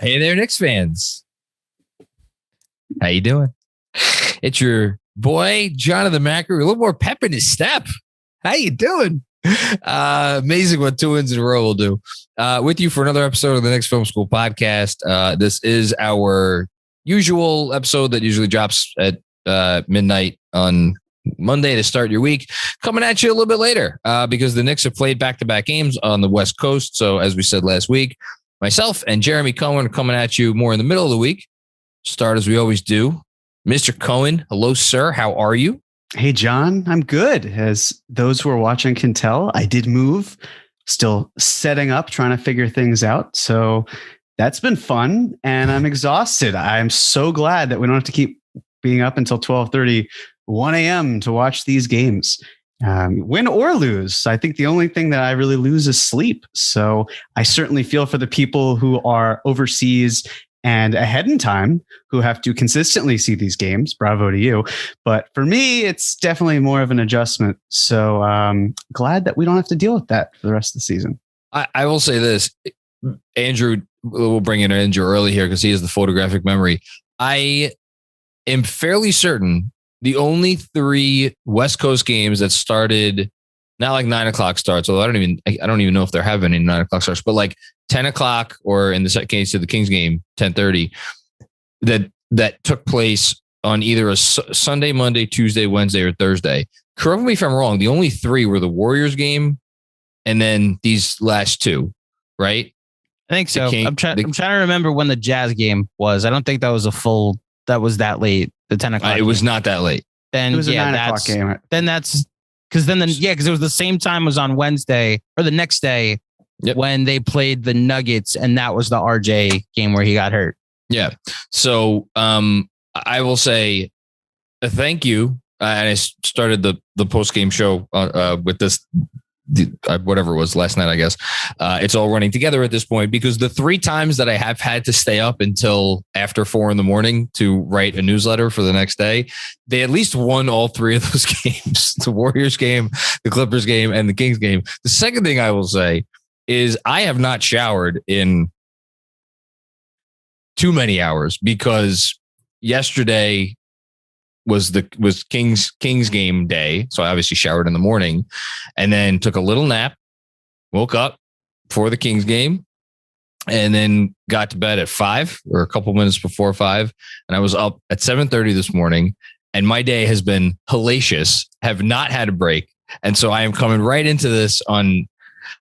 Hey there, Knicks fans. How you doing? It's your boy, Jonathan Macri, a little more pep in his step. How you doing? Amazing what 2 wins in a row will do. With you for another episode of the Knicks Film School Podcast. This is our usual episode that usually drops at midnight on Monday to start your week. Coming at you a little bit later because the Knicks have played back-to-back games on the West Coast. So as we said last week, myself and Jeremy Cohen are coming at you more in the middle of the week. Start as we always do. Mr. Cohen, hello, sir. How are you? Hey, John. I'm good. As those who are watching can tell, I did move. Still setting up, trying to figure things out. So that's been fun, and I'm exhausted. I'm so glad that we don't have to keep being up until 12:30, 1 a.m. to watch these games. Win or lose, I think the only thing that I really lose is sleep. So I certainly feel for the people who are overseas and ahead in time who have to consistently see these games. Bravo to you. But for me, it's definitely more of an adjustment. So glad that we don't have to deal with that for the rest of the season. I will say this. Andrew, we'll bring in Andrew early here because he has the photographic memory. I am fairly certain the only 3 West Coast games that started, not like 9 o'clock starts, although I don't even know if there have any 9 o'clock starts, but like 10 o'clock or in the case of the Kings game, 10:30, that took place on either a Sunday, Monday, Tuesday, Wednesday, or Thursday. Correct me if I'm wrong. The only 3 were the Warriors game and then these last 2, right? I think so. I'm trying to remember when the Jazz game was. I don't think that was that late. The 10 o'clock. It was not that late. Then it was a 9 o'clock game. Then that's because because it was the same time as on Wednesday or the next day when they played the Nuggets, and that was the RJ game where he got hurt. Yeah. So I will say thank you. And I started the post game show with this. Whatever it was last night, I guess. It's all running together at this point because the 3 times that I have had to stay up until after 4 a.m. to write a newsletter for the next day, they at least won all 3 of those games: the Warriors game, the Clippers game, and the Kings game. The second thing I will say is I have not showered in too many hours because yesterday was Kings game day. So I obviously showered in the morning and then took a little nap, woke up for the Kings game, and then got to bed at 5 or a couple minutes before 5. And I was up at 7:30 this morning, and my day has been hellacious, have not had a break. And so I am coming right into this on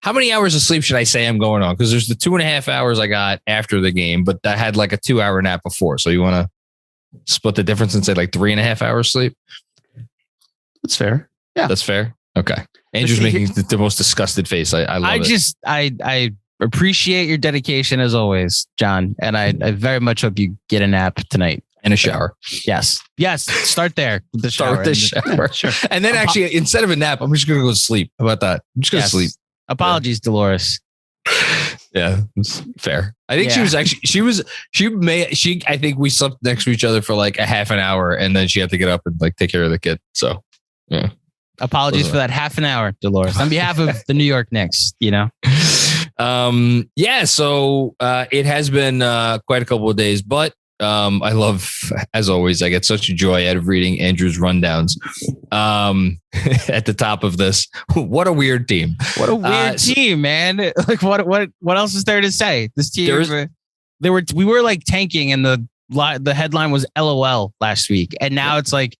how many hours of sleep should I say I'm going on? Because there's the 2.5 hours I got after the game, but I had like a 2-hour nap before. So you want to split the difference and say like 3.5 hours sleep? That's fair. Yeah, that's fair. Okay. Andrew's making the most disgusted face. I love it. I appreciate your dedication as always, John. And I very much hope you get a nap tonight and a shower. Yes. Start there. Start with the shower. Sure. And then actually, instead of a nap, I'm just going to go to sleep. How about that? I'm just going to sleep. Apologies, Dolores. Yeah, it's fair. I think I think we slept next to each other for like a half an hour and then she had to get up and like take care of the kid. So, yeah. Apologies for that half an hour, Dolores, on behalf of the New York Knicks, So, it has been quite a couple of days, but I love, as always, I get such a joy out of reading Andrew's rundowns at the top of this. What a weird team. What a weird team, man. Like what else is there to say? This team, we were like tanking and the headline was LOL last week. And now it's like,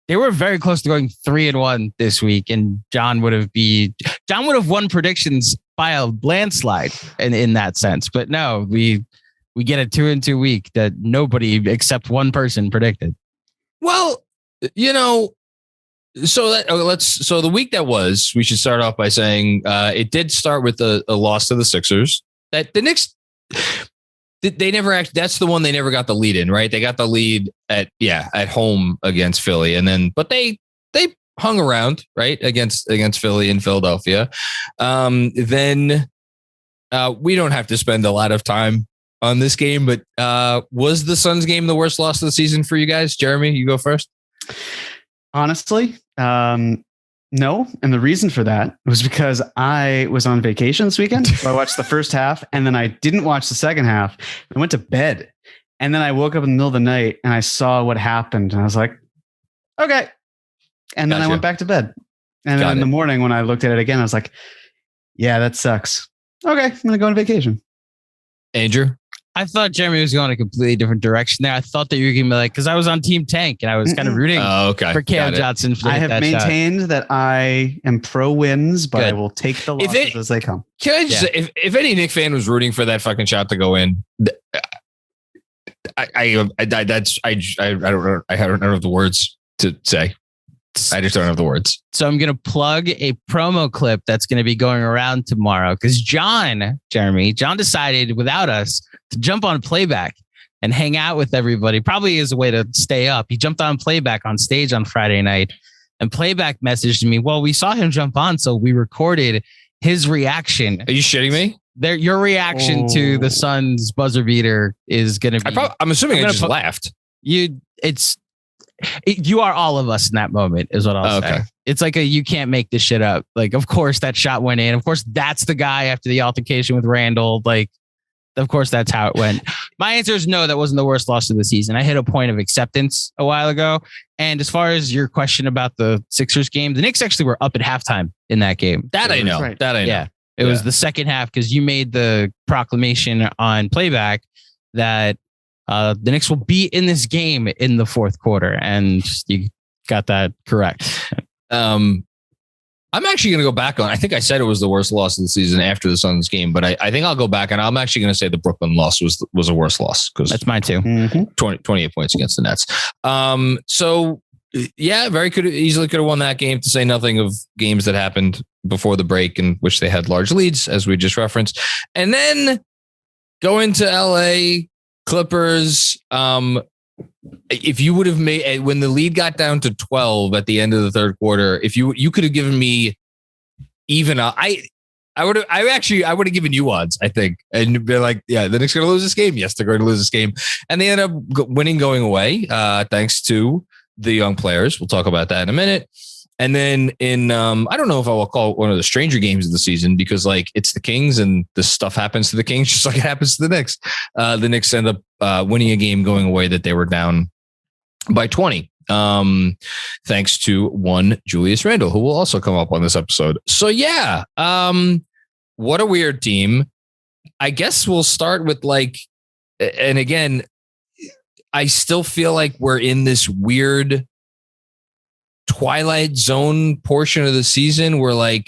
they were very close to going 3-1 this week. And John would have won predictions by a landslide in that sense. But no, we get a 2-2 week that nobody except one person predicted. Well, so the week that was, we should start off by saying it did start with a loss to the Sixers. That the Knicks, they never that's the one they never got the lead in, right? They got the lead at home against Philly, and then but they hung around, right, against Philly and Philadelphia. Then we don't have to spend a lot of time on this game, but was the Suns game the worst loss of the season for you guys? Jeremy, you go first. Honestly, No. And the reason for that was because I was on vacation this weekend. So I watched the first half and then I didn't watch the second half. I went to bed and then I woke up in the middle of the night and I saw what happened. And I was like, okay. And then I went back to bed. And then in the morning when I looked at it again, I was like, yeah, that sucks. Okay. I'm going to go on vacation. Andrew? I thought Jeremy was going a completely different direction there. I thought that you were going to be like, because I was on Team Tank and I was kind of rooting for Cam Johnson. I have maintained that I am pro wins, but I will take the losses as they come. Can I just say, if any Knicks fan was rooting for that fucking shot to go in, I don't have the words to say. I just don't have the words. So I'm going to plug a promo clip that's going to be going around tomorrow because Jon decided without us to jump on playback and hang out with everybody, probably as a way to stay up. He jumped on playback on stage on Friday night and playback messaged me. Well, we saw him jump on, so we recorded his reaction. Are you shitting me? Your reaction to the Suns buzzer beater is going to be... I'm assuming I just laughed. You are all of us in that moment is what I'll say. It's like you can't make this shit up. Like, of course that shot went in. Of course, that's the guy after the altercation with Randle. Like, of course, that's how it went. My answer is no, that wasn't the worst loss of the season. I hit a point of acceptance a while ago. And as far as your question about the Sixers game, the Knicks actually were up at halftime in that game. That I know. Right. That I know. Yeah. It was the second half because you made the proclamation on playback that the Knicks will be in this game in the fourth quarter. And you got that correct. I'm actually going to go back on. I think I said it was the worst loss of the season after the Suns game, but I think I'll go back and I'm actually going to say the Brooklyn loss was a worse loss because that's mine too. 28 points against the Nets. So yeah, easily could have won that game, to say nothing of games that happened before the break in which they had large leads, as we just referenced, and then go into LA Clippers. If you would have made, when the lead got down to 12 at the end of the third quarter, if you could have given me even I would have given you odds, I think, and be like, yeah, the Knicks are going to lose this game. Yes, they're going to lose this game, and they end up winning going away, thanks to the young players. We'll talk about that in a minute. And then in I don't know if I will call it one of the stranger games of the season, because like it's the Kings and this stuff happens to the Kings just like it happens to the Knicks. The Knicks end up winning a game going away that they were down by 20, thanks to one Julius Randle, who will also come up on this episode. So yeah, what a weird team. I guess we'll start with like, and again, I still feel like we're in this weird twilight zone portion of the season where like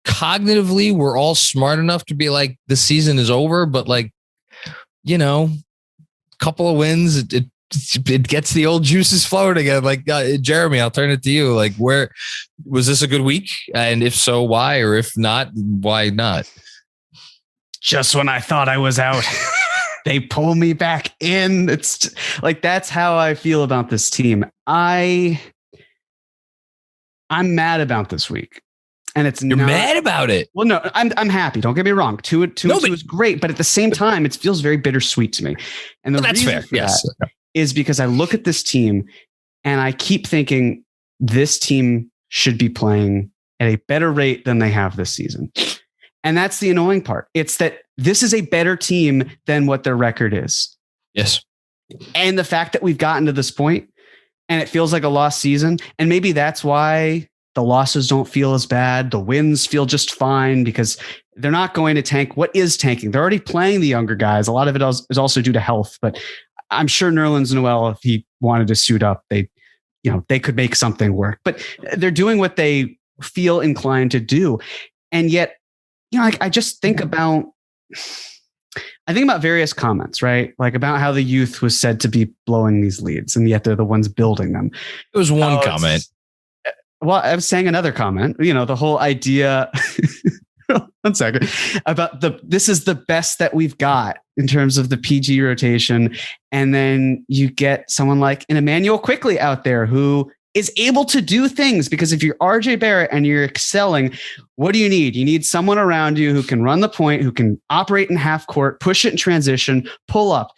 cognitively we're all smart enough to be like the season is over, but like, you know, couple of wins, it gets the old juices flowing again. Like Jeremy, I'll turn it to you. Like, where was this a good week? And if so, why? Or if not, why not? Just when I thought I was out, they pull me back in. It's like, that's how I feel about this team. I'm mad about this week. And you're mad about it. Well, no, I'm happy. Don't get me wrong. Two is great, but at the same time, it feels very bittersweet to me. And that's fair. Yes. That is because I look at this team and I keep thinking this team should be playing at a better rate than they have this season. And that's the annoying part. It's that this is a better team than what their record is. Yes. And the fact that we've gotten to this point and it feels like a lost season, and maybe that's why the losses don't feel as bad. The wins feel just fine because they're not going to tank. What is tanking? They're already playing the younger guys. A lot of it is also due to health, but I'm sure Nerlens Noel, if he wanted to suit up, they could make something work, but they're doing what they feel inclined to do. And yet, I just think about various comments, right? Like about how the youth was said to be blowing these leads, and yet they're the ones building them. It was one comment. Well, I was saying another comment, the whole idea, 1 second, about this is the best that we've got in terms of the PG rotation. And then you get someone like an Immanuel Quickley out there who is able to do things, because if you're RJ Barrett and you're excelling, what do you need? You need someone around you who can run the point, who can operate in half court, push it in transition, pull up,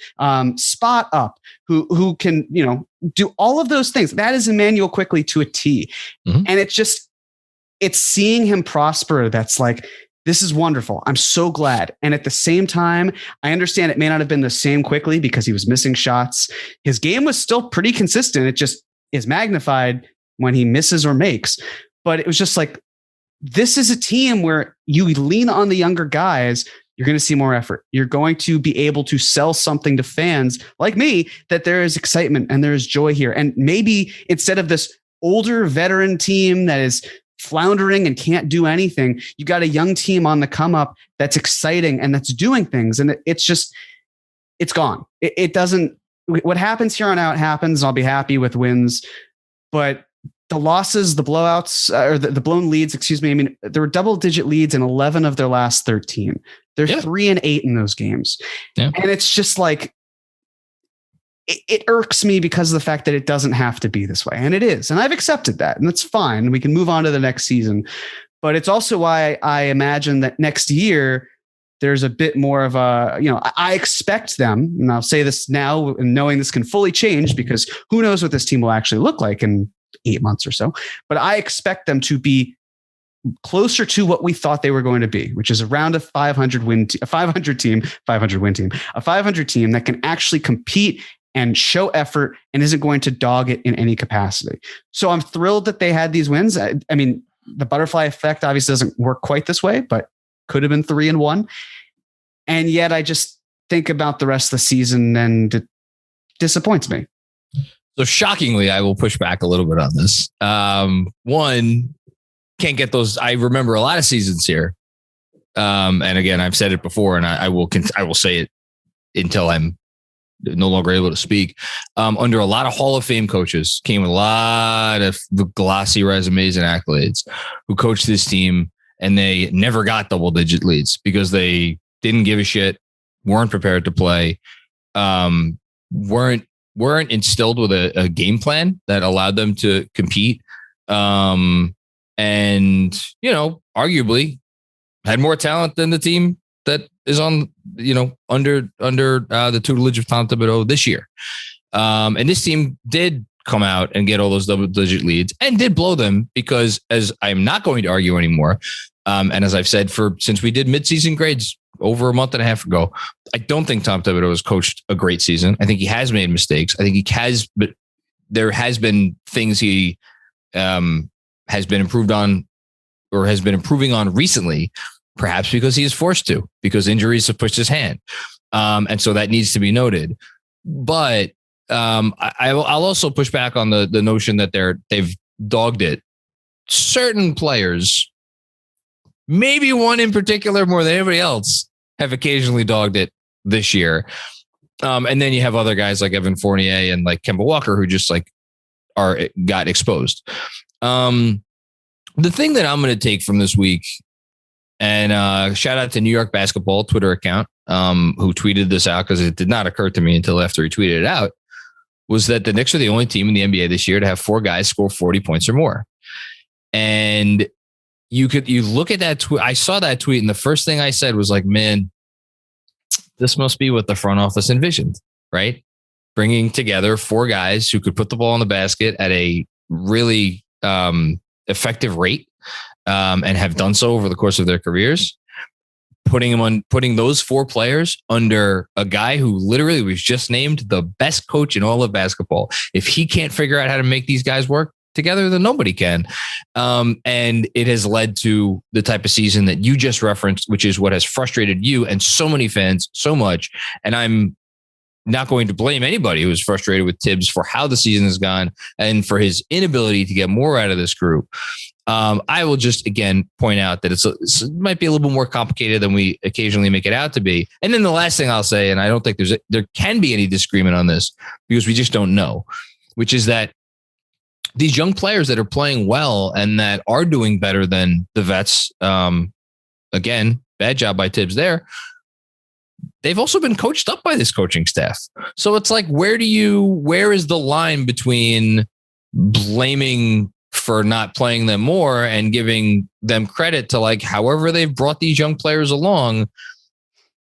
spot up, who can, do all of those things. That is Immanuel Quickley to a T. Mm-hmm. And it's seeing him prosper. That's like, this is wonderful. I'm so glad. And at the same time, I understand it may not have been the same Quickley because he was missing shots. His game was still pretty consistent. It just is magnified when he misses or makes. But it was just like, this is a team where you lean on the younger guys, you're going to see more effort. You're going to be able to sell something to fans like me that there is excitement and there is joy here. And maybe instead of this older veteran team that is floundering and can't do anything, you got a young team on the come up that's exciting and that's doing things. And it's gone. It doesn't. What happens here on out happens. I'll be happy with wins, but the losses, the blowouts, or the blown leads, excuse me. I mean, there were double-digit leads in 11 of their last 13. They're 3-8 in those games. Yeah. And it's just like, it irks me because of the fact that it doesn't have to be this way. And it is. And I've accepted that. And that's fine. We can move on to the next season. But it's also why I imagine that next year, there's a bit more of a, I expect them, and I'll say this now, knowing this can fully change because who knows what this team will actually look like in 8 months or so. But I expect them to be closer to what we thought they were going to be, which is around a 500 win team that can actually compete and show effort and isn't going to dog it in any capacity. So I'm thrilled that they had these wins. I mean, the butterfly effect obviously doesn't work quite this way, but could have been 3-1. And yet I just think about the rest of the season and it disappoints me. So shockingly, I will push back a little bit on this. One, can't get those. I remember a lot of seasons here. And again, I've said it before and I will say it until I'm no longer able to speak. Under a lot of Hall of Fame coaches, came with a lot of glossy resumes and accolades, who coached this team, and they never got double-digit leads because they didn't give a shit, weren't prepared to play, weren't instilled with a game plan that allowed them to compete, and arguably had more talent than the team that is on under the tutelage of Tom Thibodeau this year. And this team did come out and get all those double-digit leads and did blow them because, as I'm not going to argue anymore, and as I've said since we did midseason grades over a month and a half ago, I don't think Tom Thibodeau has coached a great season. I think he has made mistakes. I think he has, but there has been things he has been improved on or has been improving on recently, perhaps because he is forced to, because injuries have pushed his hand. And so that needs to be noted. But I'll also push back on the notion that they've dogged it. Certain players, maybe one in particular more than anybody else, have occasionally dogged it this year. And then you have other guys like Evan Fournier and like Kemba Walker who just got exposed. The thing that I'm going to take from this week, and shout out to New York Basketball Twitter account who tweeted this out because it did not occur to me until after he tweeted it out, was that the Knicks are the only team in the NBA this year to have 4 guys score 40 points or more. And you look at that tweet. I saw that tweet, and the first thing I said was like, man, this must be what the front office envisioned, right? Bringing together 4 guys who could put the ball in the basket at a really effective rate, and have done so over the course of their careers. Putting those 4 players under a guy who literally was just named the best coach in all of basketball. If he can't figure out how to make these guys work together, then nobody can. And it has led to the type of season that you just referenced, which is what has frustrated you and so many fans so much. And I'm not going to blame anybody who is frustrated with Tibbs for how the season has gone and for his inability to get more out of this group. I will just, again, point out that it might be a little bit more complicated than we occasionally make it out to be. And then the last thing I'll say, and I don't think there can be any disagreement on this because we just don't know, which is that these young players that are playing well and that are doing better than the vets, again, bad job by Tibbs there, they've also been coached up by this coaching staff. So it's like, where is the line between blaming for not playing them more and giving them credit to like however they've brought these young players along,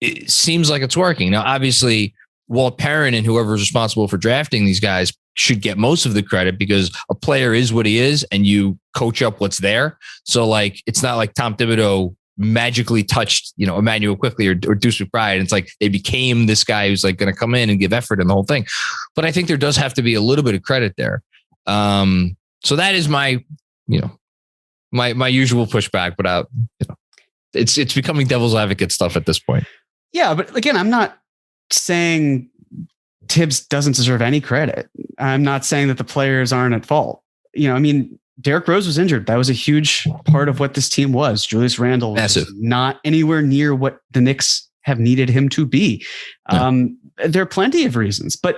it seems like it's working. Now, obviously, Walt Perrin and whoever's responsible for drafting these guys should get most of the credit because a player is what he is and you coach up what's there. So like, it's not like Tom Thibodeau magically touched, Immanuel Quickley or Deuce McBride. And it's like they became this guy who's like going to come in and give effort in the whole thing. But I think there does have to be a little bit of credit there. So that is my usual pushback, but it's becoming devil's advocate stuff at this point. Yeah, but again, I'm not saying Tibbs doesn't deserve any credit. I'm not saying that the players aren't at fault. Derrick Rose was injured. That was a huge part of what this team was. Julius Randle was not anywhere near what the Knicks have needed him to be. No. There are plenty of reasons, but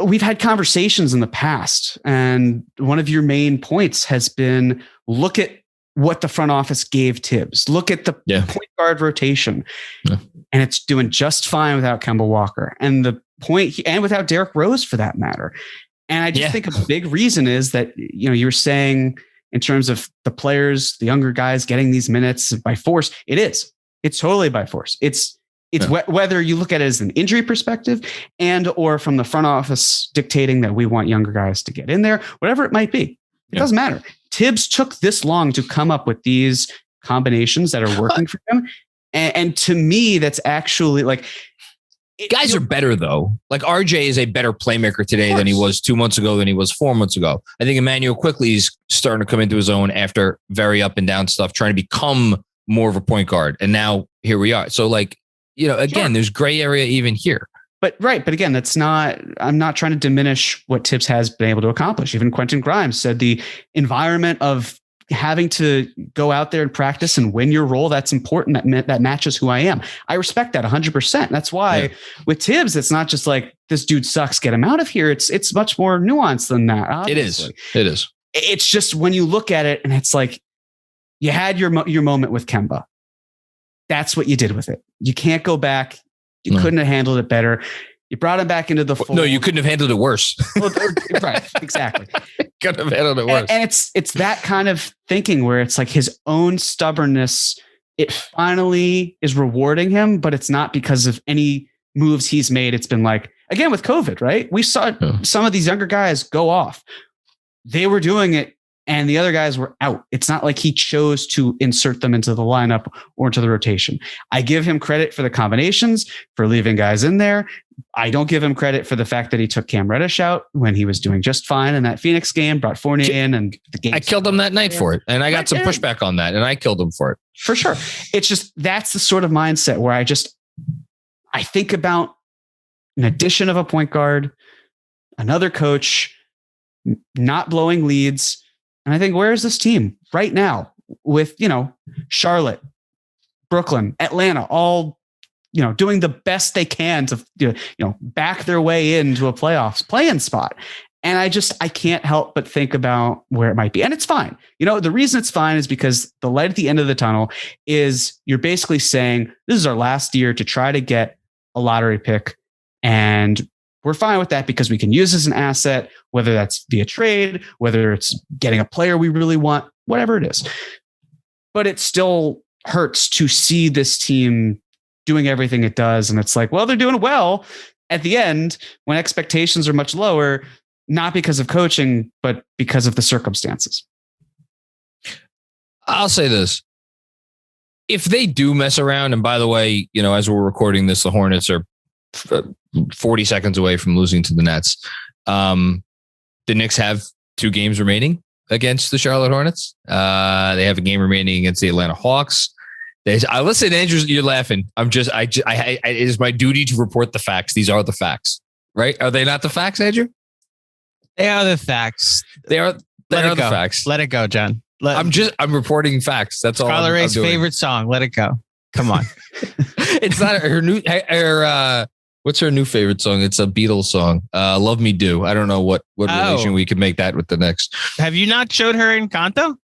we've had conversations in the past. And one of your main points has been look at what the front office gave Tibbs. Look at the point guard rotation. Yeah. And it's doing just fine without Kemba Walker. And and without Derrick Rose for that matter. And I just think a big reason is that, you were saying in terms of the players, the younger guys getting these minutes by force. It's totally by force. It's whether you look at it as an injury perspective and or from the front office dictating that we want younger guys to get in there, whatever it might be. It doesn't matter. Tibbs took this long to come up with these combinations that are working for him. And to me, that's actually like... Guys are better though. Like RJ is a better playmaker today than he was 2 months ago, than he was 4 months ago. I think Immanuel Quickley is starting to come into his own after very up and down stuff, trying to become more of a point guard. And now here we are. So like, again, there's gray area even here. But again, I'm not trying to diminish what Tibbs has been able to accomplish. Even Quentin Grimes said the environment of having to go out there and practice and win your role, that's important. That matches who I am. I respect that 100%. That's why with Tibbs, it's not just like this dude sucks, get him out of here. It's much more nuanced than that. Obviously. It is. It's just when you look at it and it's like you had your moment with Kemba. That's what you did with it. You can't go back. You couldn't have handled it better. You brought him back into the fold. No, you couldn't have handled it worse. Right, exactly. Couldn't have handled it worse. And it's that kind of thinking where it's like his own stubbornness, it finally is rewarding him, but it's not because of any moves he's made. It's been like, again, with COVID, right? We saw some of these younger guys go off. They were doing it and the other guys were out. It's not like he chose to insert them into the lineup or into the rotation. I give him credit for the combinations, for leaving guys in there. I don't give him credit for the fact that he took Cam Reddish out when he was doing just fine in that Phoenix game, brought Fournier in, and the game. I killed him that night for it. And I got some pushback on that, and I killed him for it. For sure. It's just, that's the sort of mindset where I think about an addition of a point guard, another coach, not blowing leads. And I think, where is this team right now with, Charlotte, Brooklyn, Atlanta, all, doing the best they can to, back their way into a play-in spot. And I can't help but think about where it might be. And it's fine. The reason it's fine is because the light at the end of the tunnel is you're basically saying, this is our last year to try to get a lottery pick. And we're fine with that because we can use as an asset, whether that's via trade, whether it's getting a player we really want, whatever it is. But it still hurts to see this team doing everything it does. And it's like, well, they're doing well at the end when expectations are much lower, not because of coaching, but because of the circumstances. I'll say this. If they do mess around, and by the way, as we're recording this, the Hornets are 40 seconds away from losing to the Nets. The Knicks have 2 games remaining against the Charlotte Hornets. They have a game remaining against the Atlanta Hawks. I listen, Andrew, you're laughing. It is my duty to report the facts. These are the facts, right? Are they not the facts, Andrew? They are the facts. They are the facts. Let it go, John. I'm reporting facts. That's all. Carla Ray's favorite song. Let it go. Come on. It's not her new. What's her new favorite song? It's a Beatles song. Love Me Do. I don't know what relation we could make that with the Knicks. Have you not showed her Encanto?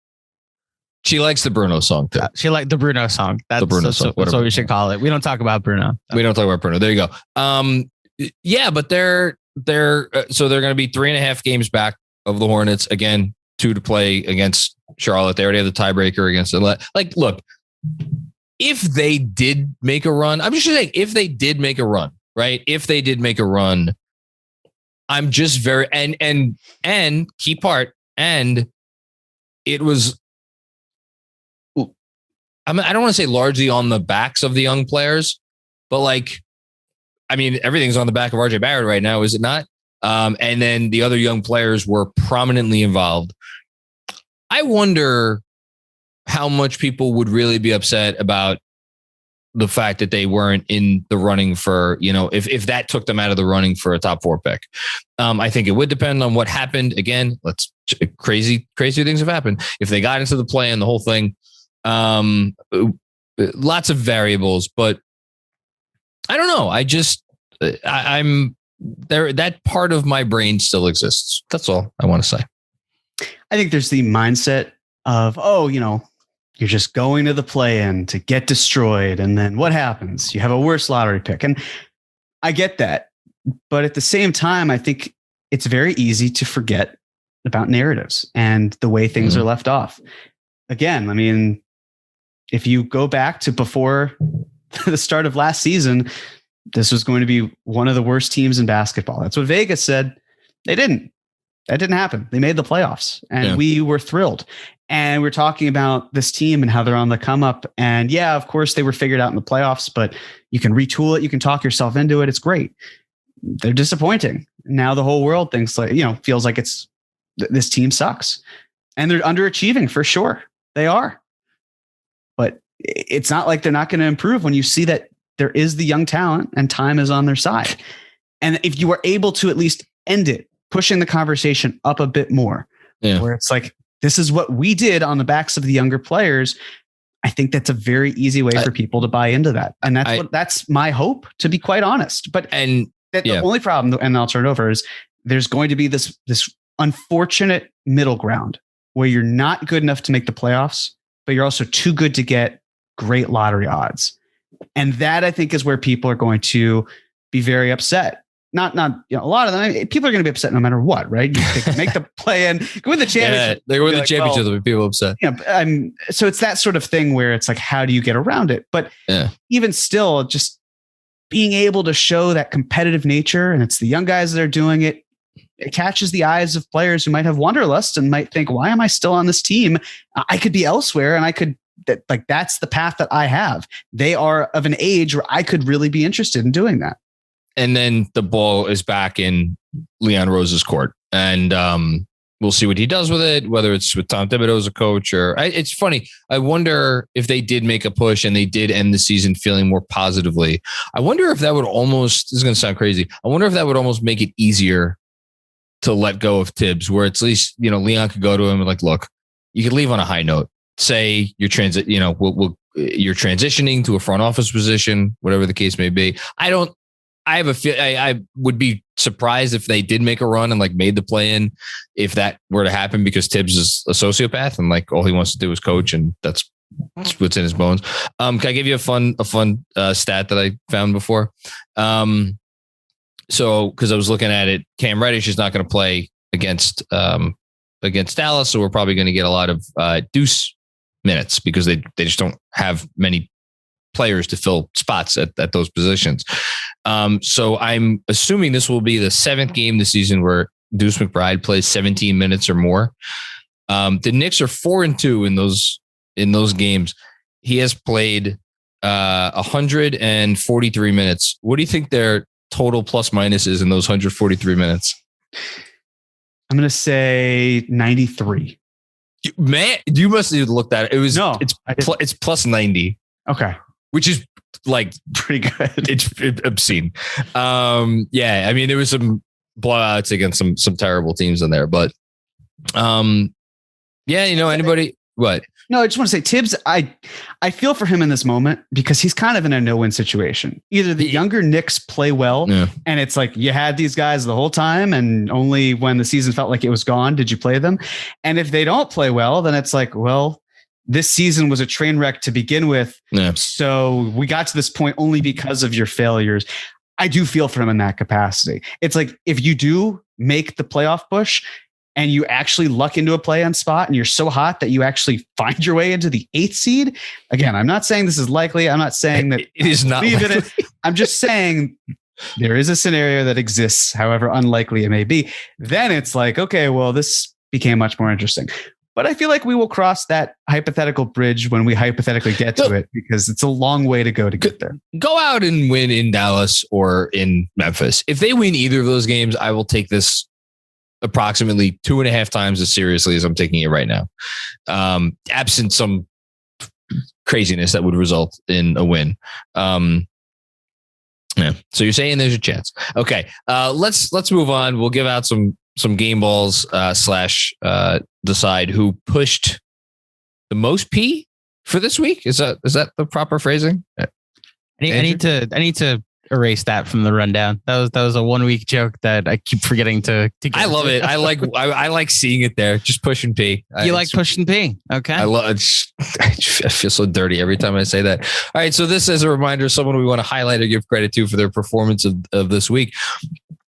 She likes the Bruno song too. She liked the Bruno song. That's what we should call it. We don't talk about Bruno. We don't talk about Bruno. There you go. Yeah, but they're they're going to be 3.5 games back of the Hornets. Again, 2 to play against Charlotte. They already have the tiebreaker against it. Like, look, if they did make a run, I'm just saying, if they did make a run, right? If they did make a run, I'm just very, and key part, and it was, I don't want to say largely on the backs of the young players, but like, I mean, everything's on the back of RJ Barrett right now, is it not? And then the other young players were prominently involved. I wonder how much people would really be upset about the fact that they weren't in the running for, if that took them out of the running for a top 4 pick. I think it would depend on what happened. Again, crazy things have happened. If they got into the play and the whole thing, lots of variables, but I don't know. I'm there. That part of my brain still exists. That's all I want to say. I think there's the mindset of, you're just going to the play-in to get destroyed. And then what happens? You have a worse lottery pick. And I get that. But at the same time, I think it's very easy to forget about narratives and the way things are left off. Again, I mean, if you go back to before the start of last season, this was going to be one of the worst teams in basketball. That's what Vegas said. They didn't. That didn't happen. They made the playoffs, and we were thrilled. And we're talking about this team and how they're on the come up. And yeah, of course they were figured out in the playoffs, but you can retool it. You can talk yourself into it. It's great. They're disappointing. Now the whole world thinks feels like this team sucks, and they're underachieving for sure. They are, but it's not like they're not going to improve when you see that there is the young talent and time is on their side. And if you are able to at least end it, pushing the conversation up a bit more, where it's like, this is what we did on the backs of the younger players. I think that's a very easy way for people to buy into that. And that's my hope, to be quite honest. But the only problem, and I'll turn it over, is there's going to be this unfortunate middle ground where you're not good enough to make the playoffs, but you're also too good to get great lottery odds. And that, I think, is where people are going to be very upset. Not a lot of them. People are going to be upset no matter what, right? They can make the play-in, go win the championship. They win the championship. There'll be people upset. So it's that sort of thing where it's like, how do you get around it? But even still, just being able to show that competitive nature, and it's the young guys that are doing it, it catches the eyes of players who might have wanderlust and might think, why am I still on this team? I could be elsewhere, and that's the path that I have. They are of an age where I could really be interested in doing that. And then the ball is back in Leon Rose's court, and we'll see what he does with it, whether it's with Tom Thibodeau as a coach or it's funny. I wonder if they did make a push and they did end the season feeling more positively. I wonder if that would almost, this is going to sound crazy, I wonder if that would almost make it easier to let go of Tibbs, where it's at least, Leon could go to him and like, look, you could leave on a high note. Say you're you're transitioning to a front office position, whatever the case may be. I have a feel. I would be surprised if they did make a run and like made the play in, if that were to happen, because Tibbs is a sociopath and like all he wants to do is coach, and that's what's in his bones. Can I give you a fun stat that I found before? So because I was looking at it, Cam Reddish is not going to play against Dallas, so we're probably going to get a lot of Deuce minutes because they just don't have many players to fill spots at those positions. So I'm assuming this will be the 7th game this season where Deuce McBride plays 17 minutes or more. The Knicks are 4-2 in those games. He has played 143 minutes. What do you think their total plus minus is in those 143 minutes? I'm going to say 93. Man, you must have looked at it. It's plus 90. Okay. Which is like pretty good. It's obscene. I mean, there was some blowouts against some terrible teams in there, but anybody, what? No, I just want to say Tibbs, I feel for him in this moment because he's kind of in a no-win situation. Either the younger Knicks play well, and it's like you had these guys the whole time, and only when the season felt like it was gone did you play them. And if they don't play well, then it's like, well, this season was a train wreck to begin with. Yeah. So we got to this point only because of your failures. I do feel for him in that capacity. It's like if you do make the playoff push and you actually luck into a play-in spot and you're so hot that you actually find your way into the 8th seed. Again, I'm not saying this is likely. I'm not saying that it is not likely. I'm just saying there is a scenario that exists, however unlikely it may be. Then it's like, okay, well, this became much more interesting. But I feel like we will cross that hypothetical bridge when we hypothetically get to it, because it's a long way to go to get there. Go out and win in Dallas or in Memphis. If they win either of those games, I will take this approximately 2.5 times as seriously as I'm taking it right now. Absent some craziness that would result in a win. Yeah. So you're saying there's a chance. Okay. Let's move on. We'll give out some game balls / decide who pushed the most P for this week. Is that the proper phrasing? I need to erase that from the rundown. That was a 1 week joke that I keep forgetting to get. I love it. I like seeing it there. Just pushing P. You like pushing P? Okay. I feel so dirty every time I say that. All right. So this is a reminder, someone we want to highlight or give credit to for their performance of this week.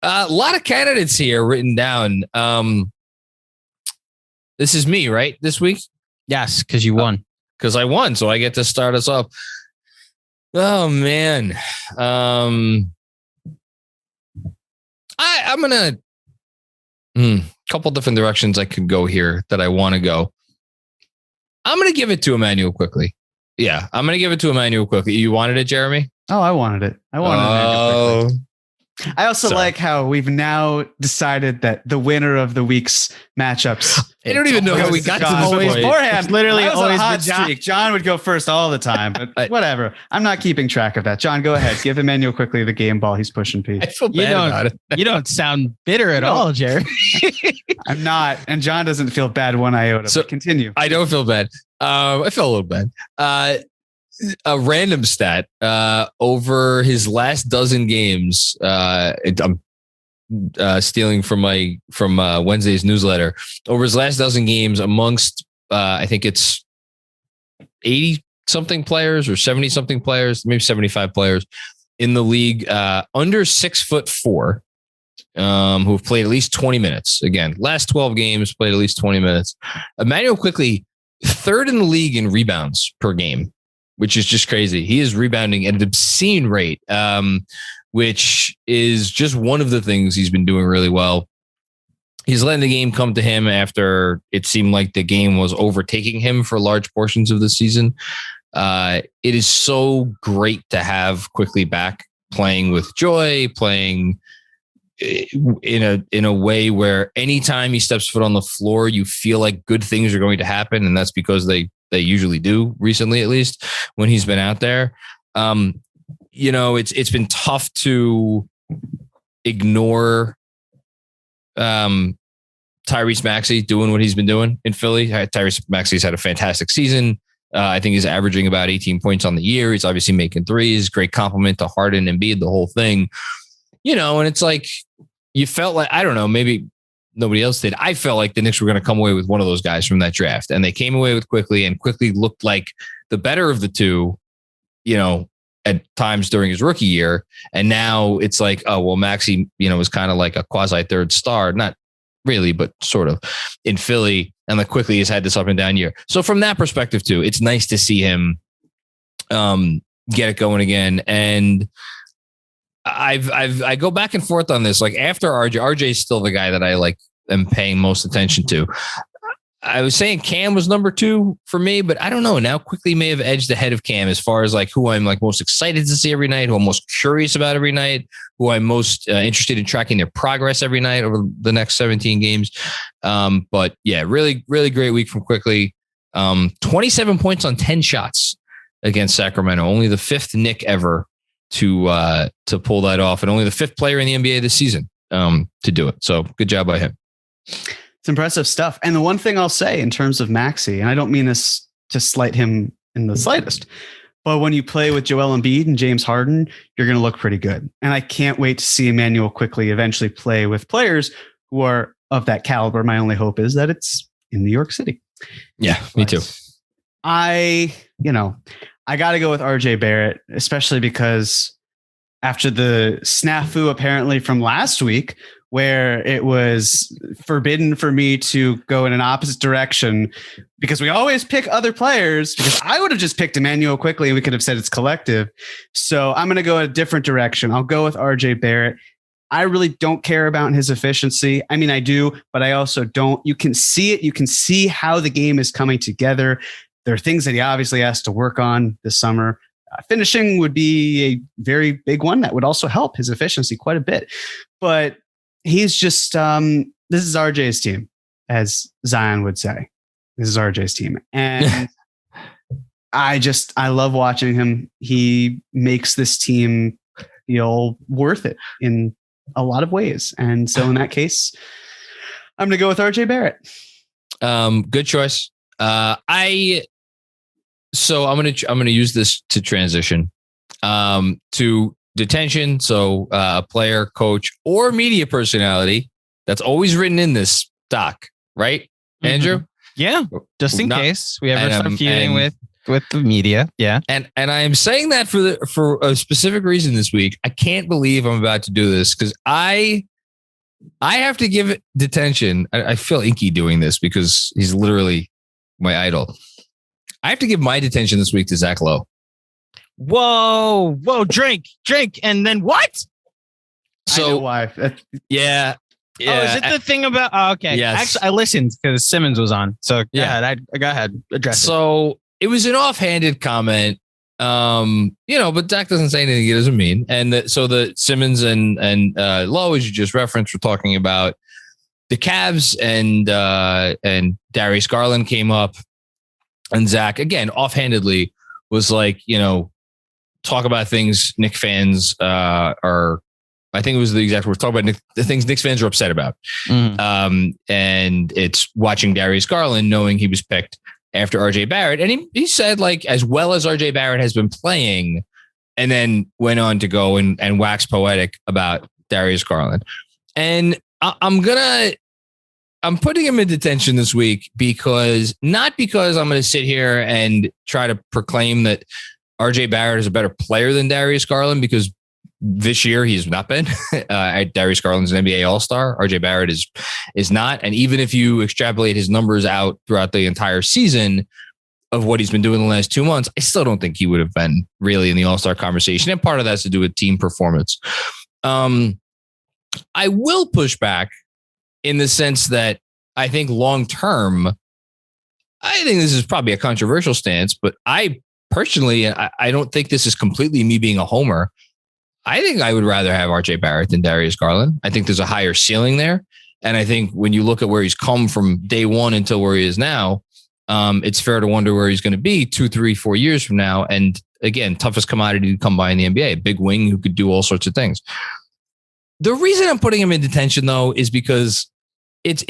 A lot of candidates here written down. This is me, right? This week? Yes, because you won. Because I won, so I get to start us off. Oh man, I'm gonna couple different directions I could go here that I want to go. I'm gonna give it to Immanuel Quickley. Yeah, I'm gonna give it to Immanuel Quickley. You wanted it, Jeremy? Oh, I wanted it. Immanuel Quickley. I also like how we've now decided that the winner of the week's matchups. I don't even know how we got to this point. Beforehand, literally always a hot streak. John would go first all the time, but whatever. I'm not keeping track of that. John, go ahead. Give Immanuel Quickley the game ball. He's pushing P. I feel bad about it. You don't sound bitter at all, Jerry. I'm not, and John doesn't feel bad one iota. So continue. I don't feel bad. I feel a little bad. A random stat over his last dozen games. I'm stealing from Wednesday's newsletter. Over his last dozen games, amongst I think it's 80 something players or 70 something players, maybe 75 players in the league under 6'4", who have played at least 20 minutes. Again, last 12 games played at least 20 minutes. Immanuel Quickley, 3rd in the league in rebounds per game, which is just crazy. He is rebounding at an obscene rate, which is just one of the things he's been doing really well. He's letting the game come to him after it seemed like the game was overtaking him for large portions of the season. It is so great to have Quickley back playing with joy, playing in a way where anytime he steps foot on the floor, you feel like good things are going to happen. And that's because they usually do, recently, at least when he's been out there. It's been tough to ignore Tyrese Maxey doing what he's been doing in Philly. Tyrese Maxey's had a fantastic season. I think he's averaging about 18 points on the year. He's obviously making threes. Great compliment to Harden and Embiid, the whole thing. And it's like you felt like, I don't know, maybe nobody else did. I felt like the Knicks were going to come away with one of those guys from that draft, and they came away with Quickley, and Quickley looked like the better of the two, at times during his rookie year. And now it's like, oh, well, Maxey, was kind of like a quasi third star, not really, but sort of in Philly. And like Quickley has had this up and down year. So from that perspective too, it's nice to see him get it going again. And I go back and forth on this. Like after RJ is still the guy that I am paying most attention to. I was saying Cam was number 2 for me, but I don't know. Now Quickley may have edged ahead of Cam as far as who I'm most excited to see every night, who I'm most curious about every night, who I'm most interested in tracking their progress every night over the next 17 games. But yeah, really, really great week from Quickley. 27 points on 10 shots against Sacramento. Only the 5th Knick ever to pull that off, and only the 5th player in the NBA this season to do it. So good job by him. It's impressive stuff. And the one thing I'll say in terms of Maxey, and I don't mean this to slight him in the slightest, but when you play with Joel Embiid and James Harden, you're going to look pretty good. And I can't wait to see Immanuel Quickley eventually play with players who are of that caliber. My only hope is that it's in New York City. Yeah, me too. I got to go with RJ Barrett, especially because after the snafu apparently from last week, where it was forbidden for me to go in an opposite direction because we always pick other players, because I would have just picked Immanuel Quickley and we could have said it's collective. So I'm going to go a different direction. I'll go with RJ Barrett. I really don't care about his efficiency. I mean, I do, but I also don't. You can see it. You can see how the game is coming together. There are things that he obviously has to work on this summer. Finishing would be a very big one that would also help his efficiency quite a bit. But he's just, this is RJ's team, as Zion would say. This is RJ's team. And I love watching him. He makes this team feel worth it in a lot of ways. And so in that case, I'm going to go with RJ Barrett. Good choice. So I'm gonna use this to transition to detention. So a player, coach, or media personality that's always written in this doc, right, Andrew? Yeah, just in case we ever start feuding with the media. Yeah, and I am saying that for a specific reason this week. I can't believe I'm about to do this because I have to give it detention. I feel inky doing this because he's literally my idol. I have to give my detention this week to Zach Lowe. Whoa, drink. And then what? So, I know why. Yeah. Oh, is it the thing about, okay. Yes. Actually, I listened because Simmons was on. So go ahead, address it. So it was an offhanded comment, but Zach doesn't say anything he doesn't mean. And so the Simmons and Lowe, as you just referenced, were talking about the Cavs and Darius Garland came up. And Zach, again, offhandedly, was like, talk about things Knicks fans are. I think it was the exact word. Talk about the things Knicks fans are upset about. And it's watching Darius Garland, knowing he was picked after RJ Barrett. And he said, like, as well as RJ Barrett has been playing, and then went on to go and wax poetic about Darius Garland. And I'm putting him in detention this week not because I'm going to sit here and try to proclaim that RJ Barrett is a better player than Darius Garland, because this year he's not been. Darius Garland's an NBA All-Star. RJ Barrett is not. And even if you extrapolate his numbers out throughout the entire season of what he's been doing the last 2 months, I still don't think he would have been really in the All-Star conversation. And part of that has to do with team performance. I will push back in the sense that I think long-term, I think this is probably a controversial stance, but I personally, I don't think this is completely me being a homer. I think I would rather have RJ Barrett than Darius Garland. I think there's a higher ceiling there. And I think when you look at where he's come from day one until where he is now, it's fair to wonder where he's going to be 2, 3, 4 years from now. And again, toughest commodity to come by in the NBA, a big wing who could do all sorts of things. The reason I'm putting him in detention, though, is because it's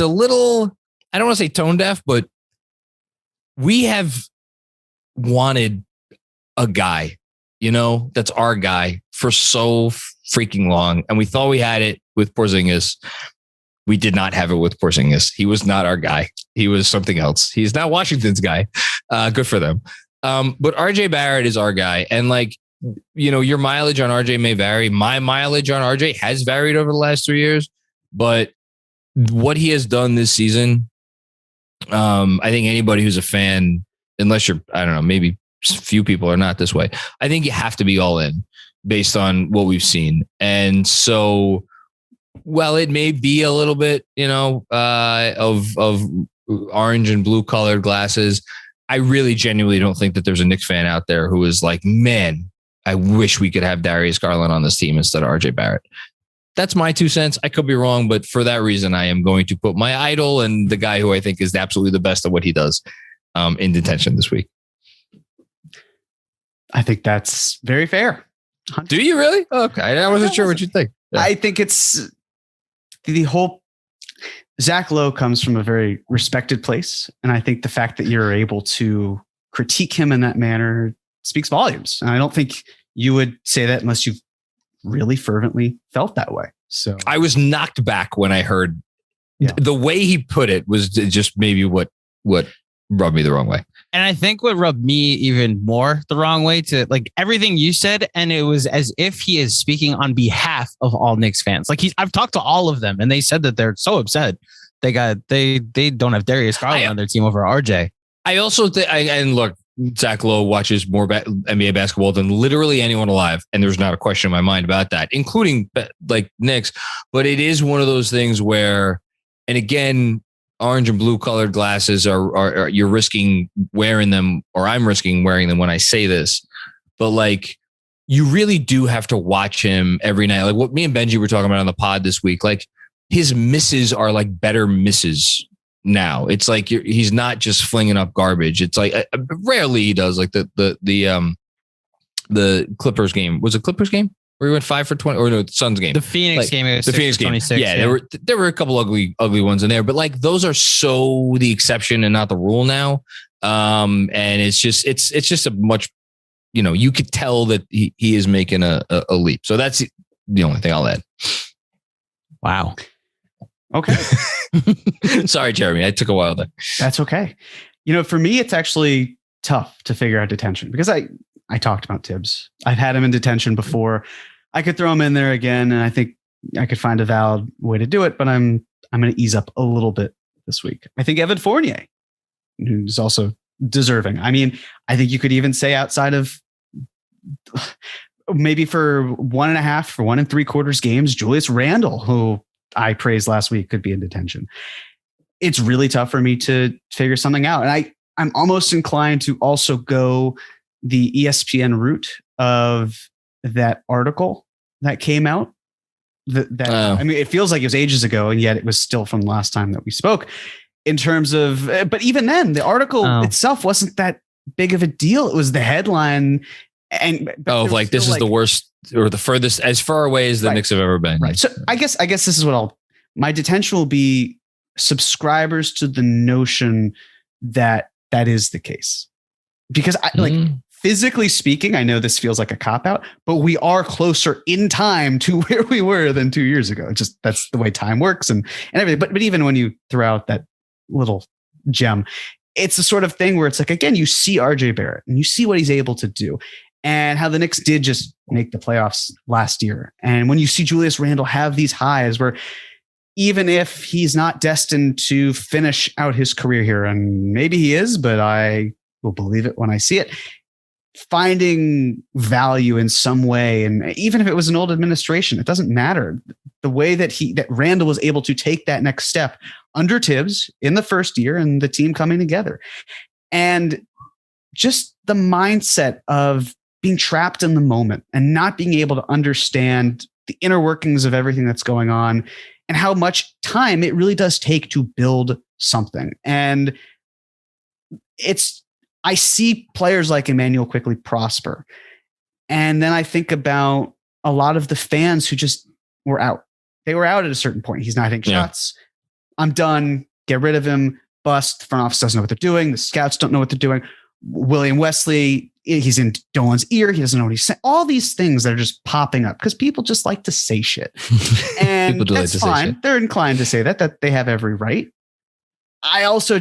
a little, I don't want to say tone deaf, but we have wanted a guy, that's our guy for so freaking long. And we thought we had it with Porzingis. We did not have it with Porzingis. He was not our guy. He was something else. He's not Washington's guy. Good for them. But RJ Barrett is our guy. And your mileage on RJ may vary. My mileage on RJ has varied over the last 3 years, but what he has done this season, I think anybody who's a fan, unless you're, I don't know, maybe few people are not this way. I think you have to be all in based on what we've seen. And so, while it may be a little bit, of orange and blue colored glasses, I really genuinely don't think that there's a Knicks fan out there who is like, man, I wish we could have Darius Garland on this team instead of RJ Barrett. That's my 2 cents. I could be wrong, but for that reason, I am going to put my idol and the guy who I think is absolutely the best at what he does in detention this week. I think that's very fair. 100%. Do you really? Okay. I wasn't sure what you think. Yeah. I think it's the whole Zach Lowe comes from a very respected place. And I think the fact that you're able to critique him in that manner speaks volumes. And I don't think you would say that unless you've really fervently felt that way. So I was knocked back when I heard the way he put it was just maybe what rubbed me the wrong way. And I think what rubbed me even more the wrong way to like everything you said, and it was as if he is speaking on behalf of all Knicks fans. Like I've talked to all of them, and they said that they're so upset they don't have Darius Garland on their team over RJ. I also think, and look, Zach Lowe watches more NBA basketball than literally anyone alive, and there's not a question in my mind about that, including like Knicks. But it is one of those things where, and again, orange and blue colored glasses are you're risking wearing them, or I'm risking wearing them when I say this. But like, you really do have to watch him every night. Like what me and Benji were talking about on the pod this week. Like his misses are like better misses. Now it's like he's not just flinging up garbage. It's like rarely he does like the Clippers game. Was it Clippers game where he went 5 for 20 or no, the Suns game? The Phoenix game. The Phoenix game. Yeah, there were a couple ugly ones in there, but like those are so the exception and not the rule now. And it's just a much, you could tell that he is making a leap. So that's the only thing I'll add. Wow. Okay. Sorry, Jeremy. I took a while there. That's okay. For me, it's actually tough to figure out detention because I talked about Tibbs. I've had him in detention before. I could throw him in there again, and I think I could find a valid way to do it, but I'm going to ease up a little bit this week. I think Evan Fournier, who's also deserving. I mean, I think you could even say outside of maybe for 1.5 for 1 3/4 games, Julius Randle, who I praised last week, could be in detention. It's really tough for me to figure something out. And I'm almost inclined to also go the ESPN route of that article that came out. I mean, it feels like it was ages ago, and yet it was still from last time that we spoke in terms of, but even then the article itself wasn't that big of a deal. It was the headline. And like this is the worst or the furthest as far away as the Knicks have ever been. Right. So I guess this is what my detention will be subscribers to the notion that is the case, because like physically speaking, I know this feels like a cop out, but we are closer in time to where we were than 2 years ago. Just that's the way time works and everything. But even when you throw out that little gem, it's the sort of thing where it's like, again, you see RJ Barrett and you see what he's able to do. And how the Knicks did just make the playoffs last year. And when you see Julius Randle have these highs where even if he's not destined to finish out his career here, and maybe he is, but I will believe it when I see it, finding value in some way. And even if it was an old administration, it doesn't matter. The way that Randle was able to take that next step under Tibbs in the first year and the team coming together. And just the mindset of being trapped in the moment and not being able to understand the inner workings of everything that's going on and how much time it really does take to build something. And I see players like Immanuel Quickley prosper. And then I think about a lot of the fans who just were out. They were out at a certain point. He's not hitting shots. I'm done. Get rid of him. Bust. Front office doesn't know what they're doing. The scouts don't know what they're doing. William Wesley, he's in Dolan's ear. He doesn't know what he's saying. All these things that are just popping up because people just like to say shit. And that's fine. They're inclined to say that they have every right. I also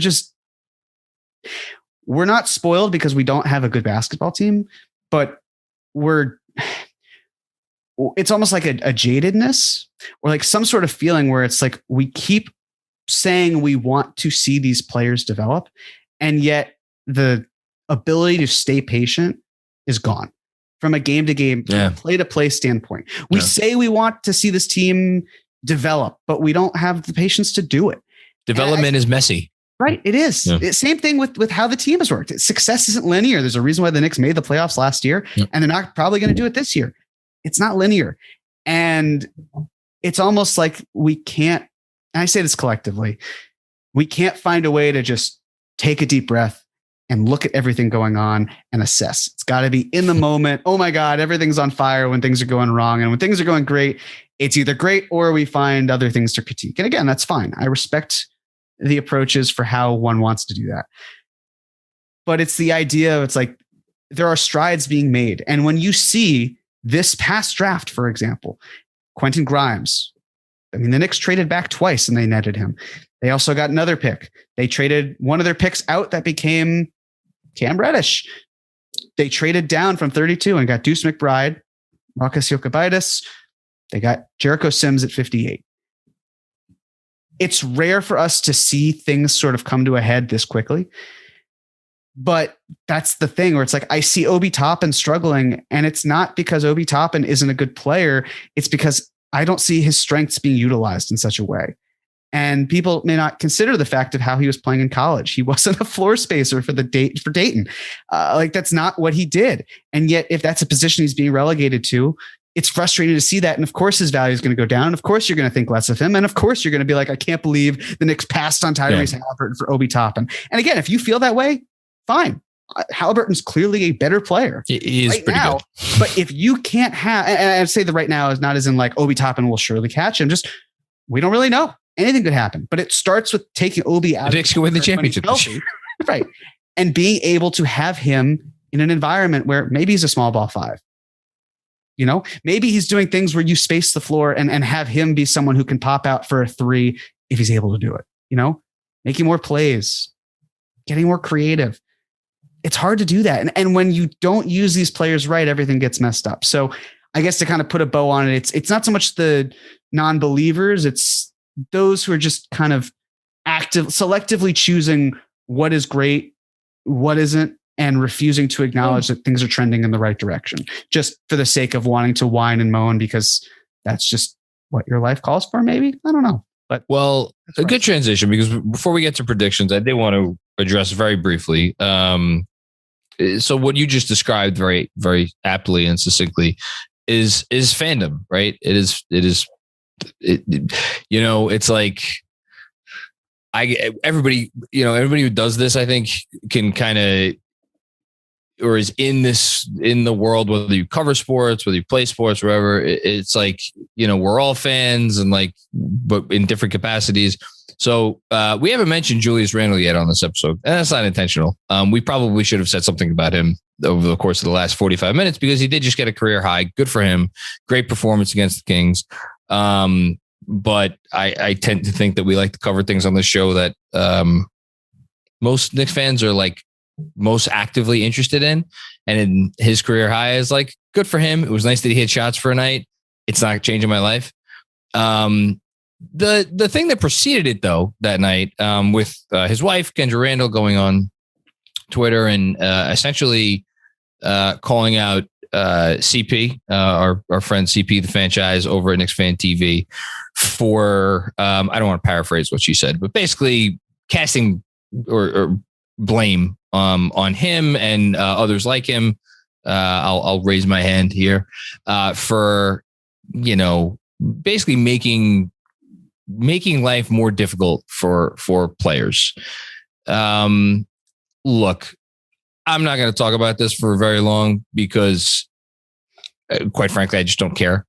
we're not spoiled because we don't have a good basketball team, but it's almost like a jadedness or like some sort of feeling where it's like we keep saying we want to see these players develop, and yet the ability to stay patient is gone from a game to game, play to play standpoint. We say we want to see this team develop, but we don't have the patience to do it. Development is messy. Right. It is. Same thing with how the team has worked. Success isn't linear. There's a reason why the Knicks made the playoffs last year, and they're not probably going to do it this year. It's not linear. And it's almost like we can't, and I say this collectively, we can't find a way to just take a deep breath and look at everything going on and assess. It's got to be in the moment. Oh my God, everything's on fire when things are going wrong. And when things are going great, it's either great or we find other things to critique. And again, that's fine. I respect the approaches for how one wants to do that. But it's the idea, it's like there are strides being made. And when you see this past draft, for example, Quentin Grimes, I mean, the Knicks traded back twice and they netted him. They also got another pick. They traded one of their picks out that became Cam Reddish. They traded down from 32 and got Deuce McBride, Marcus Jokibitis. They got Jericho Sims at 58. It's rare for us to see things sort of come to a head this quickly. But that's the thing where it's like, I see Obi Toppin struggling, and it's not because Obi Toppin isn't a good player. It's because I don't see his strengths being utilized in such a way. And people may not consider the fact of how he was playing in college. He wasn't a floor spacer for Dayton. Like, that's not what he did. And yet, if that's a position he's being relegated to, it's frustrating to see that. And of course, his value is going to go down. And of course, you're going to think less of him. And of course, you're going to be like, I can't believe the Knicks passed on Tyrese Halliburton for Obi Toppin. And again, if you feel that way, fine. Halliburton's clearly a better player. He is right pretty now, good. But if you can't have, and I'd say the right now is not as in like Obi Toppin will surely catch him. Just, we don't really know. Anything could happen. But it starts with taking Obi out. The Knicks can win the championship. Right. And being able to have him in an environment where maybe he's a small ball five. You know, maybe he's doing things where you space the floor and have him be someone who can pop out for a three if he's able to do it, you know, making more plays, getting more creative. It's hard to do that. And when you don't use these players right, everything gets messed up. So I guess to kind of put a bow on it, it's not so much the non-believers, it's those who are just kind of selectively choosing what is great, what isn't, and refusing to acknowledge that things are trending in the right direction, just for the sake of wanting to whine and moan because that's just what your life calls for. Maybe, I don't know. But a good transition, because before we get to predictions, I did want to address very briefly. So what you just described very, very aptly and succinctly is fandom, right? It is, you know, it's like everybody who does this, I think, can kind of, or is in the world, whether you cover sports, whether you play sports, wherever, it's like, you know, we're all fans and like, but in different capacities. So we haven't mentioned Julius Randle yet on this episode, and that's not intentional. We probably should have said something about him over the course of the last 45 minutes, because he did just get a career high. Good for him. Great performance against the Kings. But I tend to think that we like to cover things on this show that most Knicks fans are like most actively interested in. And in his career high is like, good for him. It was nice that he hit shots for a night. It's not changing my life. The thing that preceded it, though, that night, with his wife, Kendra Randle, going on Twitter and essentially calling out CP, our friend CP, the franchise over at Knicks Fan TV, for I don't want to paraphrase what she said, but basically casting or blame on him and others like him. I'll raise my hand here for, you know, basically making life more difficult for players. Look, I'm not going to talk about this for very long because, quite frankly, I just don't care.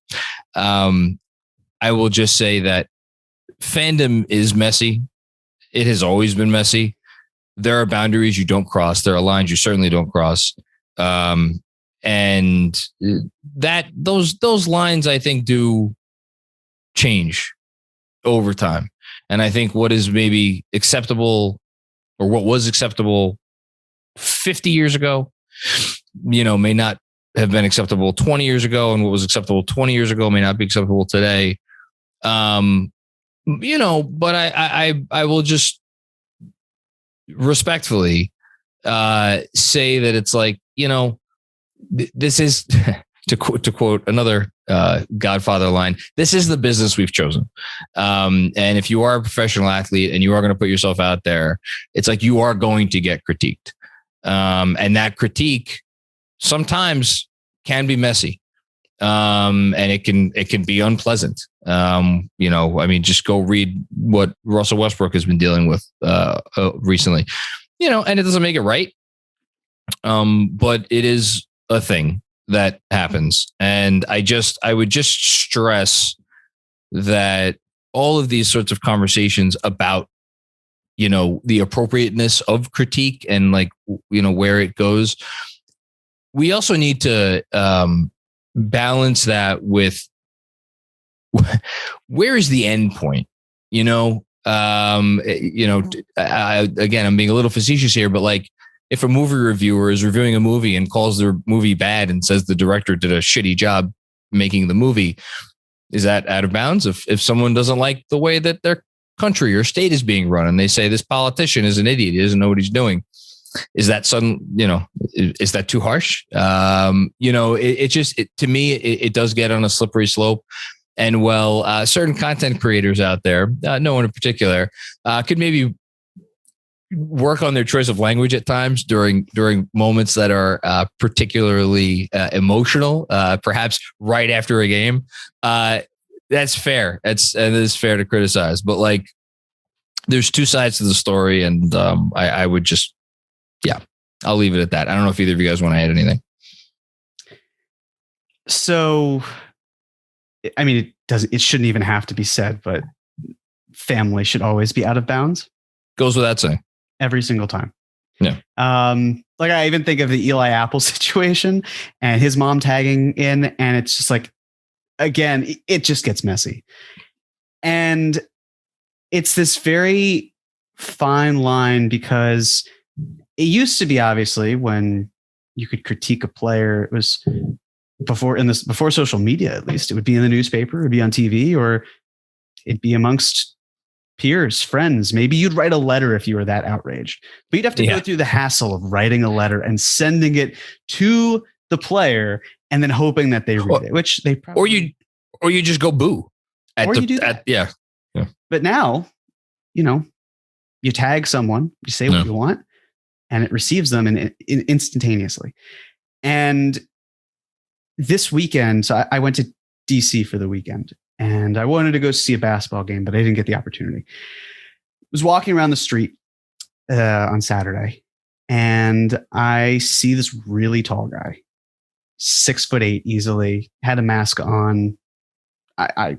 I will just say that fandom is messy. It has always been messy. There are boundaries you don't cross. There are lines you certainly don't cross. And that those lines, I think, do change over time. And I think what is maybe acceptable, or what was acceptable 50 years ago, you know, may not have been acceptable 20 years ago. And what was acceptable 20 years ago may not be acceptable today. You know, but I will just respectfully say that it's like, you know, this is to quote another Godfather line, this is the business we've chosen. And if you are a professional athlete and you are going to put yourself out there, it's like you are going to get critiqued. And that critique sometimes can be messy. And it can be unpleasant. You know, I mean, just go read what Russell Westbrook has been dealing with recently, you know, and it doesn't make it right. But it is a thing that happens. And I would just stress that all of these sorts of conversations about, you know, the appropriateness of critique and like, you know, where it goes, we also need to balance that with where is the end point? You know, Again, I'm being a little facetious here, but like if a movie reviewer is reviewing a movie and calls their movie bad and says the director did a shitty job making the movie, is that out of bounds? If someone doesn't like the way that their country or state is being run and they say this politician is an idiot, he doesn't know what he's doing, is that is that too harsh? To me, it does get on a slippery slope. And certain content creators out there, no one in particular, could maybe work on their choice of language at times during moments that are particularly emotional, perhaps right after a game. That's fair. It is fair to criticize, but like there's two sides to the story, and I would just, I'll leave it at that. I don't know if either of you guys want to add anything. So, I mean, it shouldn't even have to be said, but family should always be out of bounds. Goes without saying. Every single time. Yeah. Like I even think of the Eli Apple situation and his mom tagging in, and it's just like, again, it just gets messy. And it's this very fine line, because it used to be, obviously, when you could critique a player, it was before social media, at least. It would be in the newspaper, it would be on TV, or it'd be amongst peers, friends. Maybe you'd write a letter if you were that outraged, but you'd have to go through the hassle of writing a letter and sending it to the player and then hoping that they read it, which they probably... Or you just go boo. Yeah. But now, you tag someone, you say what you want, and it receives them instantaneously. And this weekend, so I went to DC for the weekend, and I wanted to go see a basketball game, but I didn't get the opportunity. I was walking around the street on Saturday, and I see this really tall guy, 6'8" easily, had a mask on. I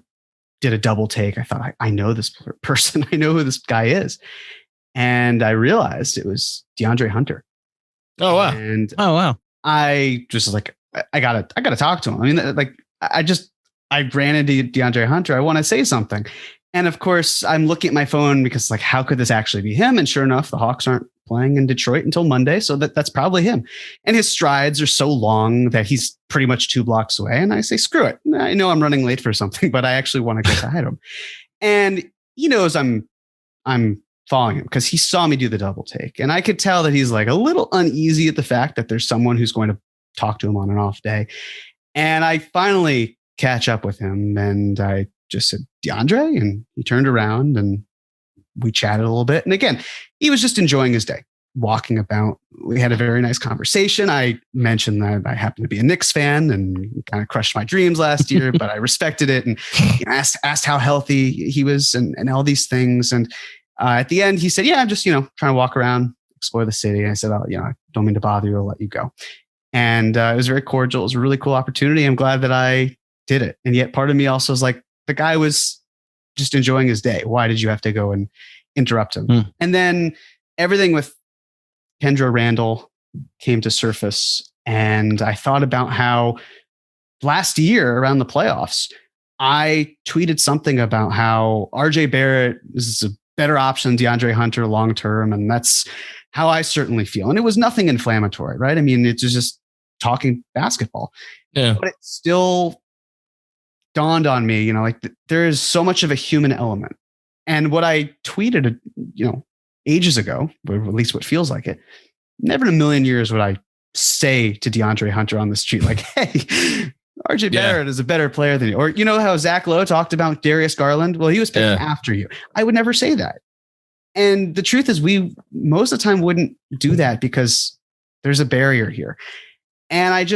did a double take. I thought, I know this person. I know who this guy is. And I realized it was DeAndre Hunter. Oh, wow. And wow. I just like, I gotta talk to him. I mean, like, I ran into DeAndre Hunter. I want to say something. And of course, I'm looking at my phone because, like, how could this actually be him? And sure enough, the Hawks aren't playing in Detroit until Monday. So that's probably him. And his strides are so long that he's pretty much 2 blocks away. And I say, screw it. I know I'm running late for something, but I actually want to go side him. And he knows I'm following him because he saw me do the double take. And I could tell that he's like a little uneasy at the fact that there's someone who's going to talk to him on an off day. And I finally catch up with him, and I just said, DeAndre, and he turned around and we chatted a little bit. And again, he was just enjoying his day, walking about. We had a very nice conversation. I mentioned that I happen to be a Knicks fan and kind of crushed my dreams last year, but I respected it, and asked how healthy he was and all these things. And at the end, he said, yeah, I'm just, trying to walk around, explore the city. And I said, I don't mean to bother you. I'll let you go. And it was very cordial. It was a really cool opportunity. I'm glad that I did it. And yet part of me also is like, the guy was just enjoying his day. Why did you have to go and interrupt him? And then everything with Kendra Randle came to surface. And I thought about how last year around the playoffs, I tweeted something about how RJ Barrett is a better option than DeAndre Hunter long-term. And that's how I certainly feel. And it was nothing inflammatory, right? I mean, it's just talking basketball. Yeah. But it still dawned on me, there is so much of a human element. And what I tweeted, ages ago, or at least what feels like it, never in a million years would I say to DeAndre Hunter on the street, like, hey, RJ Barrett is a better player than you. Or how Zach Lowe talked about Darius Garland? Well, he was picking after you. I would never say that. And the truth is, we most of the time wouldn't do that because there's a barrier here. And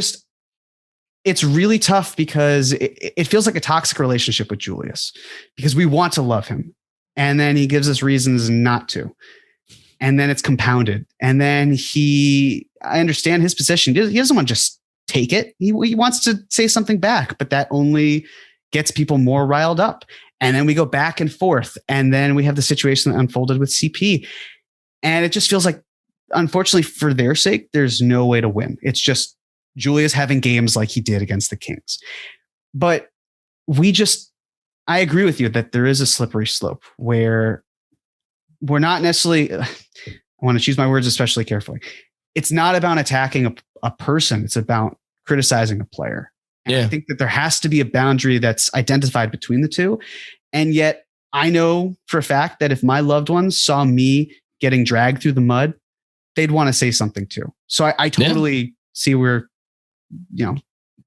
it's really tough because it feels like a toxic relationship with Julius, because we want to love him. And then he gives us reasons not to. And then it's compounded. And then I understand his position. He doesn't want to just take it. He wants to say something back, but that only gets people more riled up. And then we go back and forth. And then we have the situation that unfolded with CP. And it just feels like, unfortunately for their sake, there's no way to win. It's just Julius having games like he did against the Kings. But I agree with you that there is a slippery slope where we're not necessarily, I want to choose my words especially carefully. It's not about attacking a person. It's about criticizing a player. And I think that there has to be a boundary that's identified between the two. And yet I know for a fact that if my loved ones saw me getting dragged through the mud, they'd want to say something too. So I totally see where,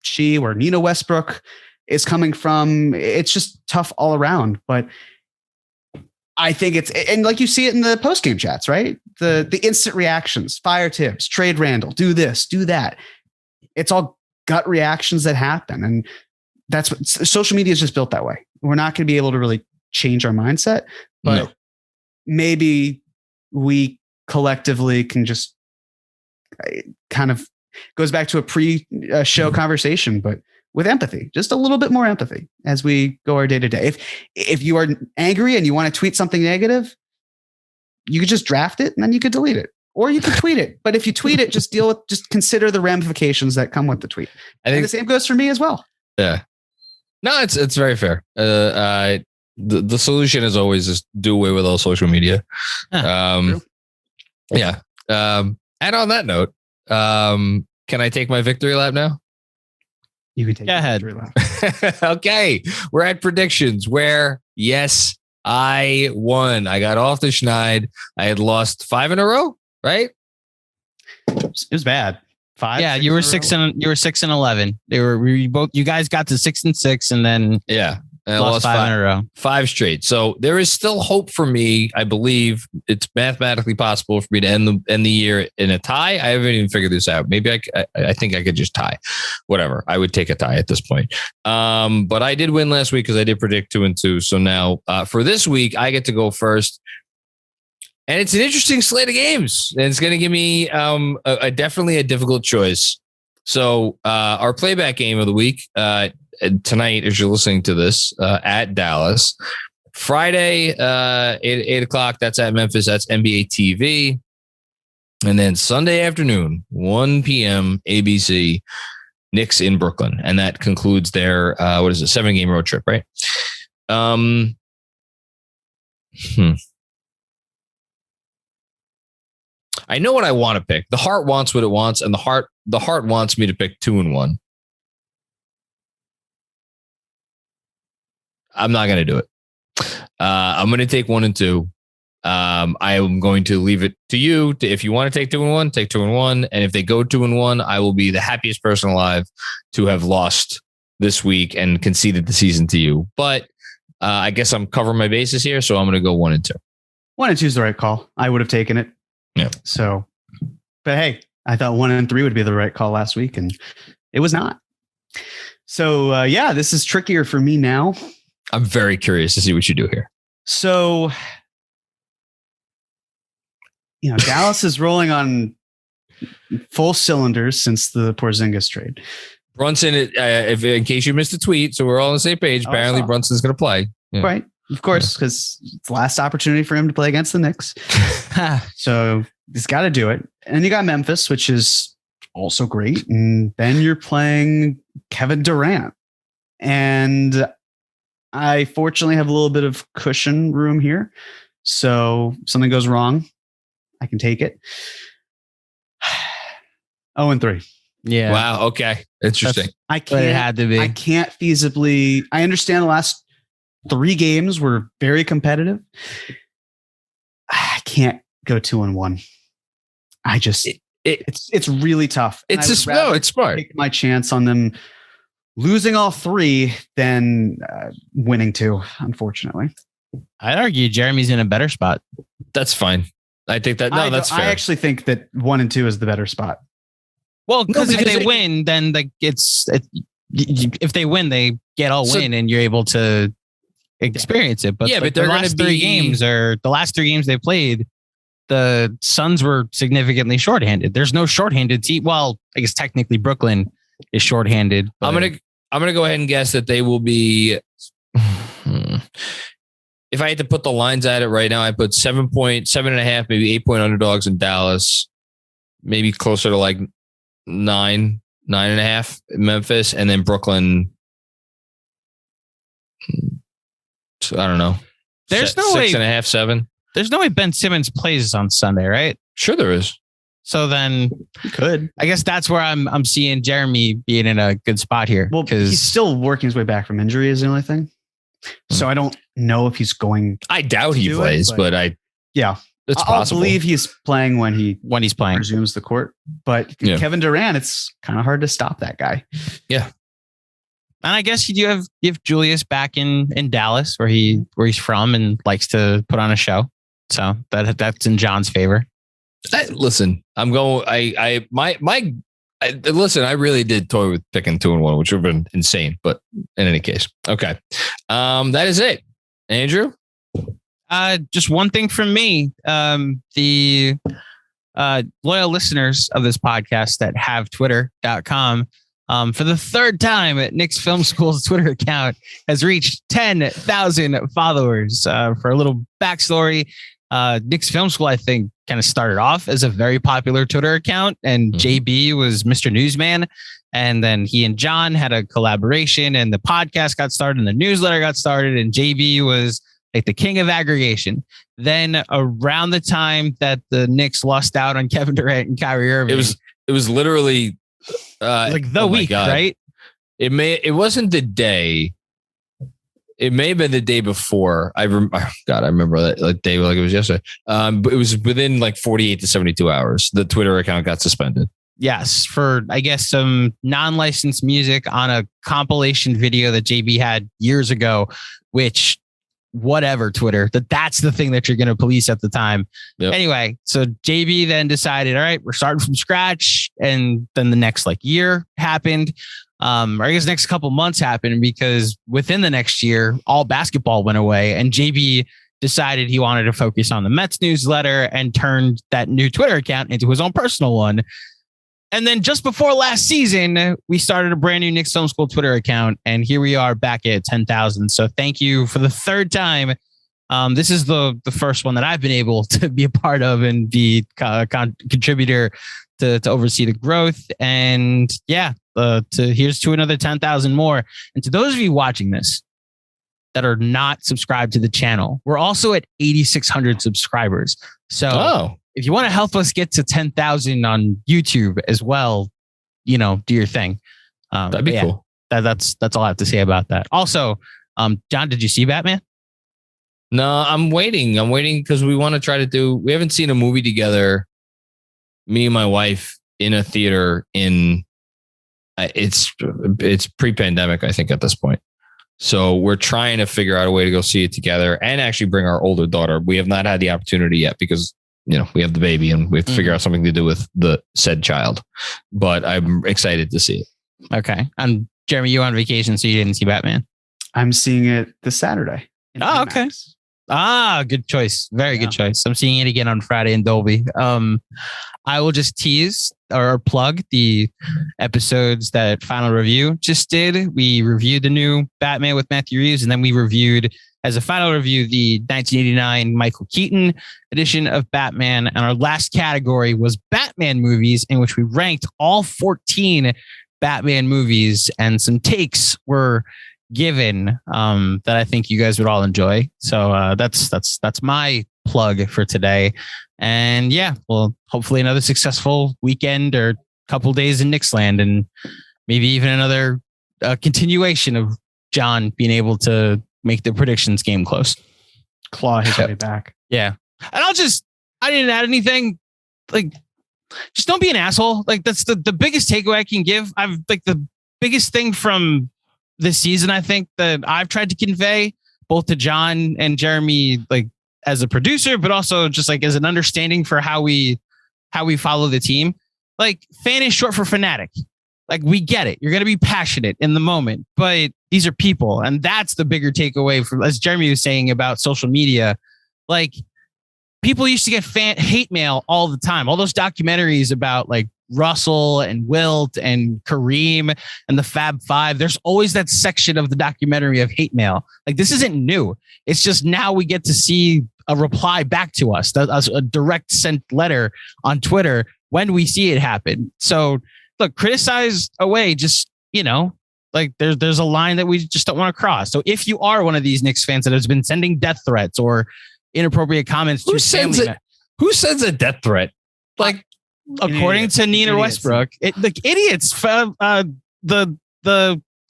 she or Nina Westbrook is coming from. It's just tough all around. But I think and like you see it in the post-game chats, right? The instant reactions, fire Tibbs, trade Randle, do this, do that. It's all gut reactions that happen. And that's what social media is just built that way. We're not going to be able to really change our mindset, but maybe we collectively can just kind of goes back to a pre-show conversation, but with empathy, just a little bit more empathy as we go our day to day. If you are angry and you want to tweet something negative, you could just draft it and then you could delete it, or you could tweet it. But if you tweet it, just consider the ramifications that come with the tweet. I think the same goes for me as well. Yeah. No, it's very fair. The solution is always just do away with all social media. And on that note, can I take my victory lap now? You can take Go ahead. Victory lap. Okay. We're at predictions where, yes, I won. I got off the schneid. I had lost 5 in a row, right? It was bad. 5. Yeah, you were 6-11. You guys got to 6-6, and then and I lost 5 in a row. 5 straight. So there is still hope for me. I believe it's mathematically possible for me to end the year in a tie. I haven't even figured this out. Maybe I think I could just tie. Whatever. I would take a tie at this point. But I did win last week because I did predict 2-2. So now for this week, I get to go first. And it's an interesting slate of games. And it's going to give me definitely a difficult choice. So our playback game of the week tonight, as you're listening to this, at Dallas. Friday, 8 o'clock, that's at Memphis. That's NBA TV. And then Sunday afternoon, 1 p.m. ABC, Knicks in Brooklyn. And that concludes their, 7-game road trip, right? I know what I want to pick. The heart wants what it wants, and the heart wants me to pick 2-1. I'm not going to do it. I'm going to take 1-2. I am going to leave it to you. If you want to take 2-1, take 2-1. And if they go 2-1, I will be the happiest person alive to have lost this week and conceded the season to you. But I guess I'm covering my bases here, so I'm going to go 1-2. 1-2 is the right call. I would have taken it. Yeah. So, but hey, I thought 1-3 would be the right call last week, and it was not. So, this is trickier for me now. I'm very curious to see what you do here. So, Dallas is rolling on full cylinders since the Porzingis trade. Brunson, if in case you missed a tweet, so we're all on the same page. Apparently, Brunson's going to play. Yeah. Right. Of course, because it's the last opportunity for him to play against the Knicks. So he's got to do it. And you got Memphis, which is also great. And then you're playing Kevin Durant. And I fortunately have a little bit of cushion room here. So if something goes wrong, I can take it. 0-3. Yeah. Wow. Okay. Interesting. It had to be. I can't feasibly. I understand the last 3 games were very competitive. I can't go 2-1. I just it's really tough. It's smart. Take my chance on them losing all 3 than winning 2. Unfortunately, I'd argue Jeremy's in a better spot. That's fine. I think that that's fair. I actually think that 1 and 2 is the better spot. Well, because if they win, then if they win, they get all win, and you're able to experience it. But but they're the last 3 games, or the last 3 games they played, the Suns were significantly shorthanded. There's no shorthanded team. Well, I guess technically Brooklyn is shorthanded. I'm gonna go ahead and guess that they will be. If I had to put the lines at it right now, I put 7.5, maybe 8-point underdogs in Dallas, maybe closer to like 9.5 in Memphis, and then Brooklyn. I don't know. There's no way 6.5, 7. there's no way Ben Simmons plays on Sunday, right? Sure there is. So then He could. I guess that's where I'm seeing Jeremy being in a good spot here. Well, he's still working his way back from injury is the only thing. So I don't know if he's going. I doubt he plays, but it's possible. I'll believe he's playing when he's playing. Resumes the court. But Kevin Durant, it's kind of hard to stop that guy. Yeah. And I guess you have Julius back in Dallas where he's from and likes to put on a show. So that's in Jon's favor. Listen, I'm going. Listen, I really did toy with picking 2-1, which would have been insane. But in any case, okay. That is it. Andrew? Just one thing from me. The loyal listeners of this podcast that have twitter.com, for the third time at Knicks Film School's Twitter account has reached 10,000 followers. For a little backstory, Knicks Film School, I think, kind of started off as a very popular Twitter account, and JB was Mr. Newsman. And then he and Jon had a collaboration, and the podcast got started, and the newsletter got started, and JB was like the king of aggregation. Then around the time that the Knicks lost out on Kevin Durant and Kyrie Irving, it was literally like the week, right? It wasn't the day. It may have been the day before. I remember that day like it was yesterday. But it was within like 48 to 72 hours. The Twitter account got suspended. Yes, for I guess some non-licensed music on a compilation video that JB had years ago, which whatever Twitter, that's the thing that you're going to police at the time. Yep. Anyway, so JB then decided, all right, we're starting from scratch. And then the next year happened. Or I guess next couple months happened because within the next year, all basketball went away and JB decided he wanted to focus on the Mets newsletter and turned that new Twitter account into his own personal one. And then just before last season, we started a brand new Knicks Film School Twitter account. And here we are back at 10,000. So thank you for the third time. This is the first one that I've been able to be a part of and be a contributor to oversee the growth. And here's to another 10,000 more. And to those of you watching this that are not subscribed to the channel, we're also at 8,600 subscribers. So if you want to help us get to 10,000 on YouTube as well, do your thing. That'd be cool. That's all I have to say about that. Also, Jon, did you see Batman? No, I'm waiting because we want to try to we haven't seen a movie together, me and my wife, in a theater it's pre-pandemic, I think, at this point. So we're trying to figure out a way to go see it together and actually bring our older daughter. We have not had the opportunity yet because, we have the baby and we have to figure out something to do with the said child, but I'm excited to see it. Okay. And Jeremy, you on vacation, so you didn't see Batman? I'm seeing it this Saturday. Oh, okay. Good choice. Very good choice. I'm seeing it again on Friday in Dolby. I will just tease or plug the episodes that Final Review just did. We reviewed the new Batman with Matthew Reeves, and then we reviewed, as a final review, the 1989 Michael Keaton edition of Batman. And our last category was Batman movies, in which we ranked all 14 Batman movies, and some takes were given that I think you guys would all enjoy. So that's my plug for today. And well, hopefully another successful weekend or couple days in Knicksland, and maybe even another continuation of Jon being able to make the predictions game close. Claw his way back. Yeah. And I didn't add anything. Just don't be an asshole. That's the biggest takeaway I can give. The biggest thing from this season, I think, that I've tried to convey both to Jon and Jeremy, as a producer, but also just as an understanding for how we follow the team. Fan is short for fanatic. We get it. You're going to be passionate in the moment, but these are people. And that's the bigger takeaway from, as Jeremy was saying about social media. People used to get hate mail all the time. All those documentaries about Russell and Wilt and Kareem and the Fab Five. There's always that section of the documentary of hate mail. This isn't new. It's just now we get to see a reply back to us, a direct sent letter on Twitter when we see it happen. So look, criticize away. Just, there's a line that we just don't want to cross. So if you are one of these Knicks fans that has been sending death threats or inappropriate comments to family members. Who sends a death threat? Like, according to Nina Westbrook, idiots.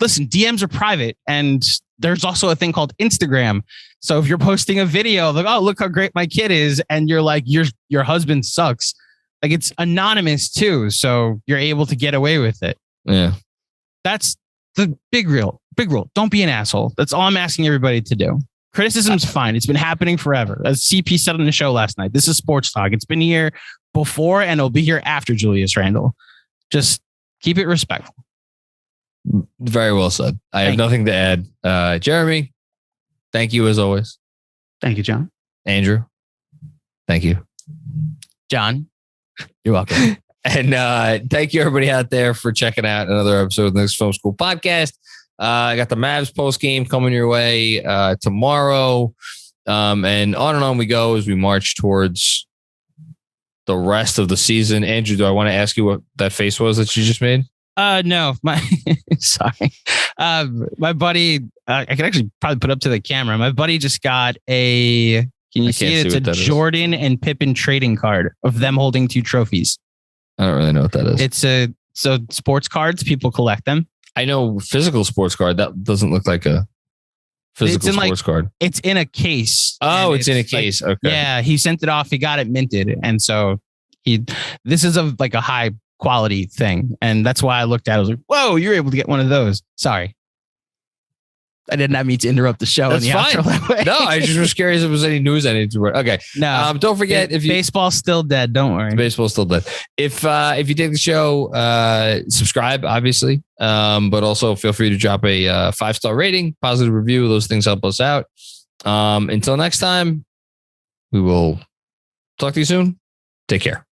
Listen, DMs are private, and there's also a thing called Instagram. So if you're posting a video of like, oh, look how great my kid is, and you're like, your husband sucks, like it's anonymous too, so you're able to get away with it. Yeah, that's the big rule. Big rule. Don't be an asshole. That's all I'm asking everybody to do. Criticism's fine. It's been happening forever. As CP said on the show last night, this is sports talk. It's been here before, and it'll be here after Julius Randle. Just keep it respectful. Very well said. I have nothing to add. Jeremy, thank you as always. Thank you, John. Andrew, thank you. John, you're welcome. And thank you everybody out there for checking out another episode of the Knicks Film School Podcast. I got the Mavs post game coming your way tomorrow. And on we go as we march towards the rest of the season. Andrew, do I want to ask you what that face was that you just made? No, sorry. My buddy, I can actually probably put up to the camera. My buddy just got can you see it? It's a Jordan and Pippen trading card of them holding 2 trophies. I don't really know what that is. So sports cards, people collect them. I know physical sports card. That doesn't look like a physical sports card. It's in a case. Oh, it's in a case. Okay. Yeah, he sent it off. He got it minted. And so this is a high quality thing. And that's why I looked at it. I was like, whoa, you're able to get one of those. Sorry. I did not mean to interrupt the show. That's fine. That way. No, I just was curious if there was any news I needed to work. Okay. No. Don't forget baseball's still dead. Don't worry. Baseball's still dead. If you dig the show, subscribe, obviously. But also feel free to drop a 5-star rating, positive review. Those things help us out. Until next time, we will talk to you soon. Take care.